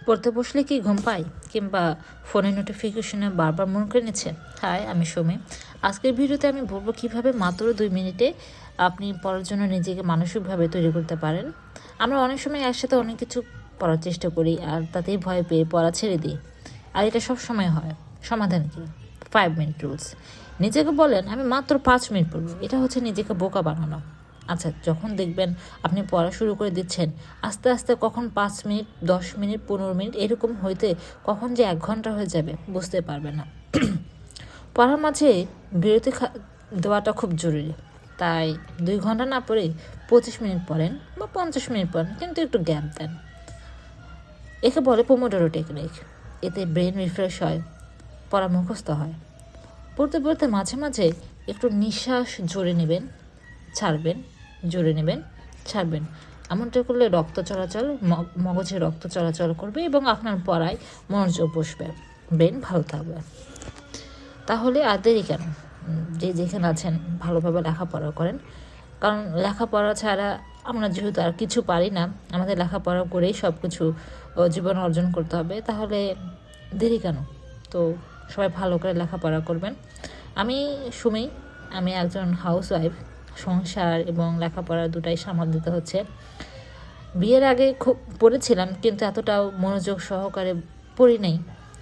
পড়তে বসলে কি ঘুম পায়, কিংবা ফোনের নোটিফিকেশনে বারবার মন করে নিচ্ছে? হাই, আমি সুমি। আজকের ভিডিওতে আমি বলবো কিভাবে মাত্র 2 মিনিটে আপনি পড়ার জন্য নিজেকে মানসিকভাবে তৈরি করতে পারেন। আমরা অনেক সময় একসাথে অনেক কিছু পড়ার চেষ্টা করি আর তাতেই ভয় পেয়ে পড়া ছেড়ে দিই। আর এটা সব সময় হয়। সমাধান কি? 5 মিনিট রুলস। নিজেকে বলেন আমি মাত্র 5 মিনিট পড়ব। এটা হচ্ছে নিজেকে বোকা বানানো। আচ্ছা, যখন দেখবেন আপনি পড়া শুরু করে দিচ্ছেন, আস্তে আস্তে কখন 5 মিনিট, 10 মিনিট, 15 মিনিট এরকম হইতে কখন যে 1 ঘন্টা হয়ে যাবে বুঝতে পারবে না। পড়ার মাঝে বিরতি দেওয়াটা খুব জরুরি। তাই 2 ঘন্টা না পড়ে 25 মিনিট পড়েন বা 50 মিনিট পড়েন, কিন্তু একটু গ্যাপ দেন। একে বলে পোমোডোরো টেকনিক। এতে ব্রেন রিফ্রেশ হয়, পড়া মুখস্থ হয়। পড়তে পড়তে মাঝে মাঝে একটু নিঃশ্বাস জোরে নেবেন, ছাড়বেন, জোরে নেবেন, ছাড়বেন। এমনটা করলে রক্ত চলাচল, মগজে রক্ত চলাচল করবে এবং আপনার পড়ায় মনোযোগ বসবে, ব্রেন ভালো থাকবে। তাহলে আর দেরি কেন? যে যেখানে আছেন ভালোভাবে লেখাপড়া করেন, কারণ লেখাপড়া ছাড়া আমরা যেহেতু আর কিছু পারি না, আমাদের লেখাপড়া করেই সব কিছু জীবন অর্জন করতে হবে। তাহলে দেরি কেন? তো সবাই ভালো করে লেখাপড়া করবেন। আমি সুমি, আমি একজন হাউসওয়াইফ। সংসার এবং লেখাপড়া দুটাই সামাল দিতে হচ্ছে। বিয়ের আগে খুব পড়েছিলাম, কিন্তু এতটাও মনোযোগ সহকারে পড়ি নাই,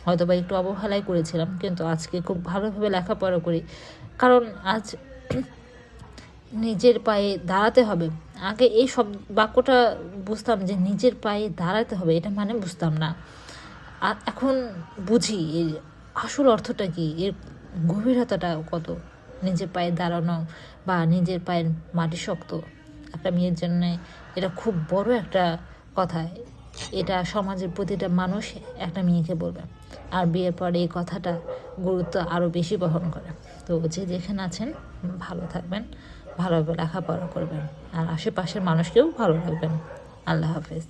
হয়তো বা একটু অবহেলাই করেছিলাম। কিন্তু আজকে খুব ভালোভাবে লেখাপড়া করি, কারণ আজ নিজের পায়ে দাঁড়াতে হবে। আগে এই সব বাক্যটা বুঝতাম যে নিজের পায়ে দাঁড়াতে হবে, এটা মানে বুঝতাম না। আর এখন বুঝি এর আসল অর্থটা কী, এর গভীরতাটা কত। নিজের পায়ে দাঁড়ানো বা নিজের পায়ের মাটি শক্ত একটা মেয়ের জন্য এটা খুব বড় একটা কথা। এটা সমাজের প্রতিটা মানুষ একটা মেয়েকে বলবে। আর বিয়ের পরে এই কথাটা গুরুত্ব আরও বেশি বহন করে। তো যে যেখানে আছেন ভালো থাকবেন, ভালোভাবে লেখাপড়া করবেন, আর আশেপাশের মানুষকেও ভালো রাখবেন। আল্লাহ হাফেজ।